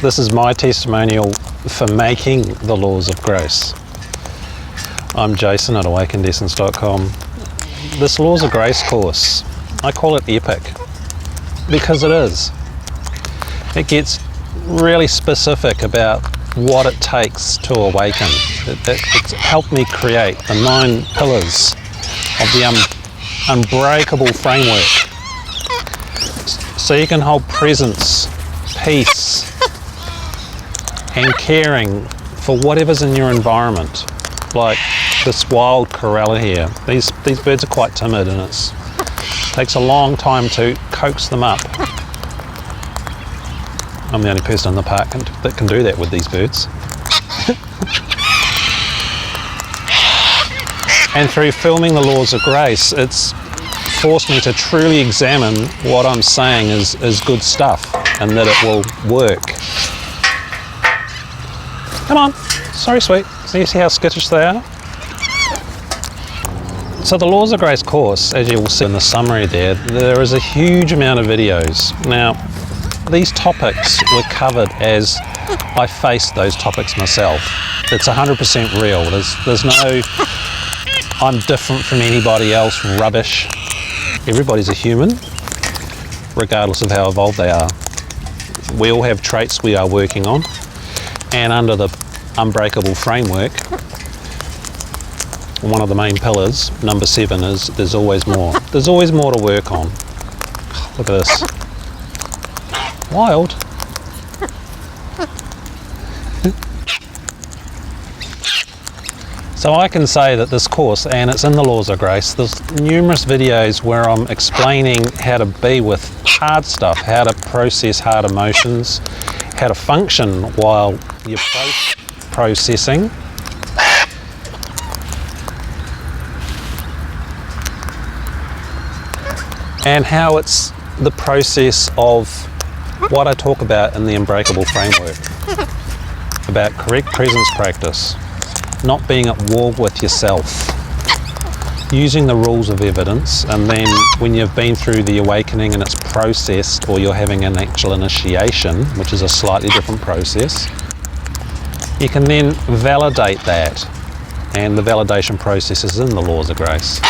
This is my testimonial for making the laws of grace. I'm Jason at AwakenedEssence.com. This Laws of Grace course, I call it epic because it is. It gets really specific about what it takes to awaken. It's helped me create the 9 pillars of the unbreakable framework, so you can hold presence, peace, and caring for whatever's in your environment. Like this wild corella here. These birds are quite timid, and it takes a long time to coax them up. I'm the only person in the park that can do that with these birds. And through filming the Laws of Grace, it's forced me to truly examine what I'm saying is good stuff and that it will work. Come on, sorry sweet. So you see how skittish they are? So the Laws of Grace course, as you will see in the summary there is a huge amount of videos. Now, these topics were covered as I faced those topics myself. It's 100% real. There's no I'm different from anybody else rubbish. Everybody's a human, regardless of how evolved they are. We all have traits we are working on, and under the unbreakable framework, one of the main pillars, number 7, is there's always more. There's always more to work on. Look at this. Wild. So I can say that this course, and it's in the Laws of Grace, there's numerous videos where I'm explaining how to be with hard stuff, how to process hard emotions, how to function while you're processing. And how it's the process of what I talk about in the Unbreakable framework, about correct presence practice, not being at war with yourself, using the rules of evidence, and then when you've been through the awakening and it's processed, or you're having an actual initiation, which is a slightly different process, you can then validate that, and the validation process is in the Laws of Grace.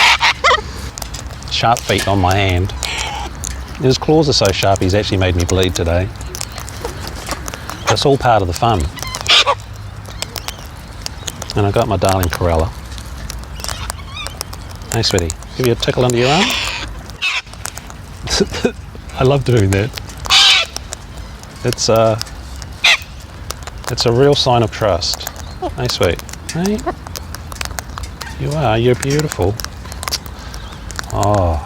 Sharp feet on my hand. His claws are so sharp he's actually made me bleed today. It's all part of the fun. And I've got my darling corella. Hey sweetie, give you a tickle under your arm? I love doing that. It's a real sign of trust. Hey sweet, hey? You're beautiful. Oh.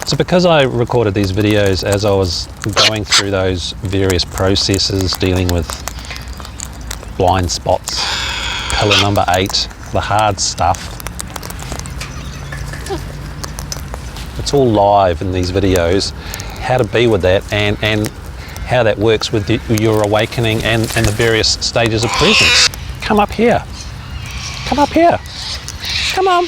So because I recorded these videos as I was going through those various processes, dealing with blind spots, pillar number 8, the hard stuff. It's all live in these videos, how to be with that and how that works with your awakening and the various stages of presence. Come up here. Come up here. Come on.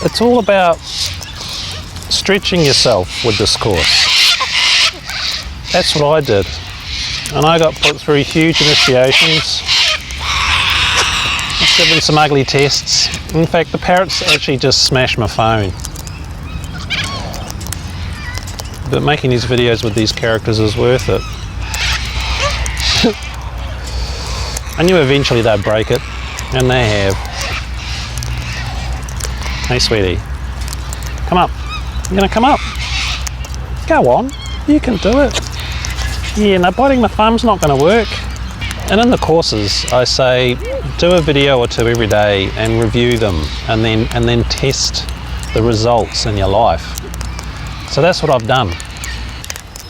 It's all about stretching yourself with this course. That's what I did. And I got put through huge initiations, given some ugly tests. In fact, the parrots actually just smashed my phone. But making these videos with these characters is worth it. I knew eventually they'd break it, and they have. Hey sweetie, come up. You're gonna come up. Go on, you can do it. Yeah, no, biting my thumb's not going to work. And in the courses, I say do a video or 2 every day and review them, and then test the results in your life. So that's what I've done.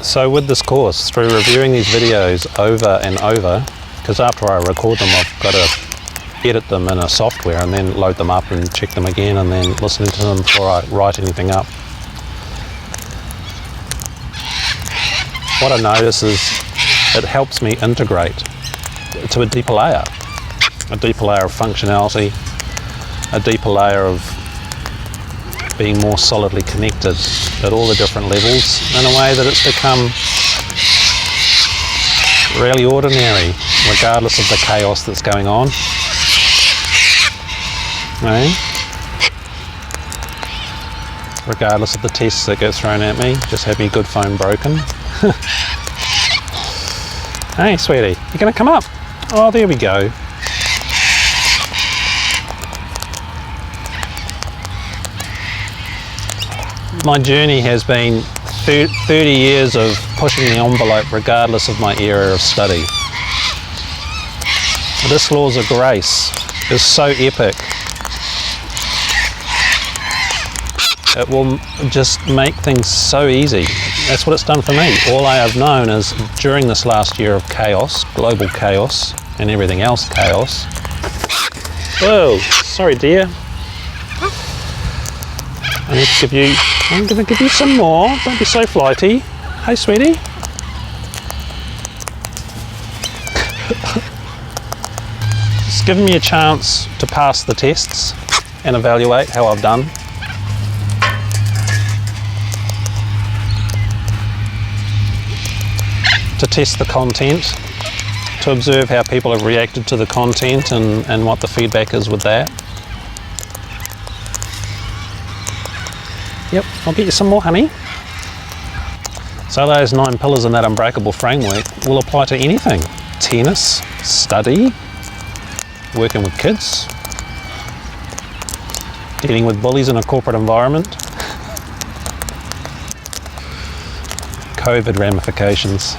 So with this course, through reviewing these videos over and over, because after I record them, I've got to edit them in a software and then load them up and check them again, and then listen to them before I write anything up. What I notice is it helps me integrate to a deeper layer of functionality, a deeper layer of being more solidly connected at all the different levels in a way that it's become really ordinary, regardless of the chaos that's going on. Right? Regardless of the tests that get thrown at me, just have your good phone broken. Hey, sweetie, you gonna come up? Oh, there we go. My journey has been 30 years of pushing the envelope regardless of my area of study. This Laws of Grace is so epic. It will just make things so easy. That's what it's done for me. All I have known is during this last year of chaos, global chaos, and everything else chaos. Whoa, sorry dear. I need to give you, I'm going to give you some more. Don't be so flighty. Hey, sweetie. Just giving me a chance to pass the tests and evaluate how I've done. To test the content, to observe how people have reacted to the content and what the feedback is with that. Yep, I'll get you some more, honey. So those 9 pillars in that unbreakable framework will apply to anything. Tennis, study, working with kids, dealing with bullies in a corporate environment, COVID ramifications.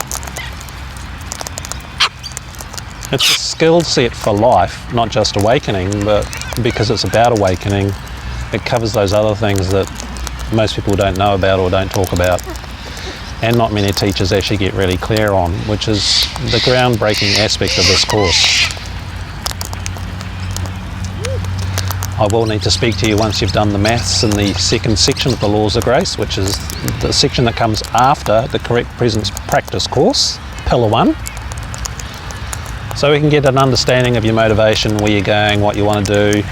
It's a skill set for life, not just awakening, but because it's about awakening, it covers those other things that most people don't know about or don't talk about, and not many teachers actually get really clear on, which is the groundbreaking aspect of this course. I will need to speak to you once you've done the maths in the second section of the Laws of Grace, which is the section that comes after the Correct Presence Practice course, Pillar 1. So we can get an understanding of your motivation, where you're going, what you want to do,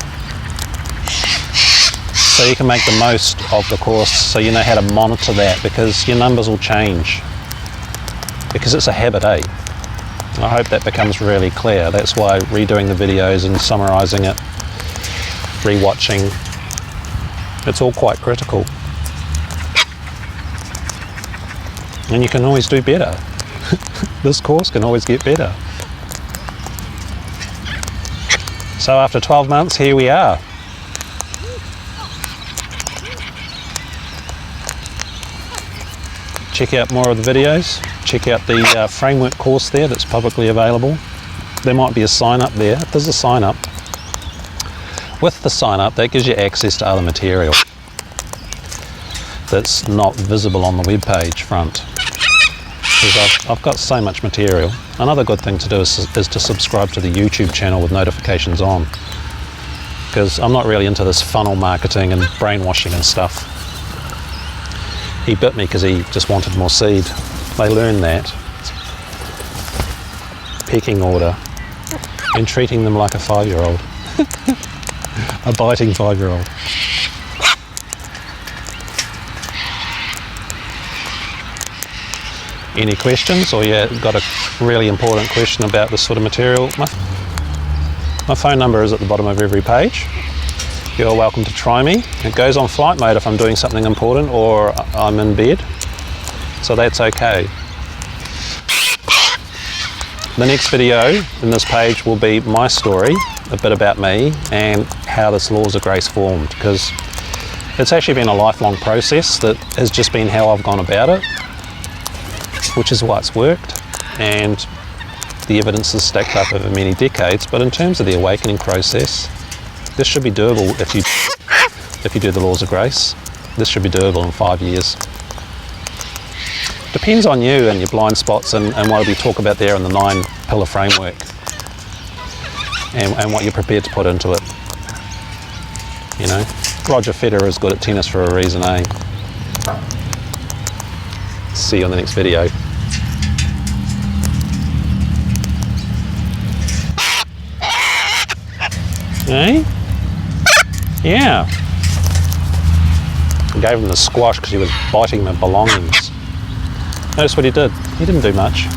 so you can make the most of the course, so you know how to monitor that, because your numbers will change, because it's a habit, eh? I hope that becomes really clear. That's why redoing the videos and summarising it, rewatching, it's all quite critical. And you can always do better. This course can always get better. So after 12 months, here we are. Check out more of the videos. Check out the framework course there that's publicly available. There might be a sign up there. There's a sign up. With the sign up, that gives you access to other material that's not visible on the web page front. Because I've got so much material. Another good thing to do is to subscribe to the YouTube channel with notifications on, because I'm not really into this funnel marketing and brainwashing and stuff. He bit me because he just wanted more seed. They learn that. Pecking order. And treating them like a 5-year-old. A biting 5-year-old. Any questions, or you got a really important question about this sort of material? My phone number is at the bottom of every page. You're welcome to try me. It goes on flight mode if I'm doing something important or I'm in bed, so that's okay. The next video in this page will be my story, a bit about me and how this Laws of Grace formed, because it's actually been a lifelong process that has just been how I've gone about it, which is why it's worked, and the evidence is stacked up over many decades. But in terms of the awakening process, this should be doable if you do the Laws of Grace. This should be doable in 5 years. Depends on you and your blind spots and what we talk about there in the 9-pillar framework, and what you're prepared to put into it. You know, Roger Federer is good at tennis for a reason, eh? See you on the next video. Eh? Yeah. gave him the squash because he was biting the belongings. Notice what he did. He didn't do much.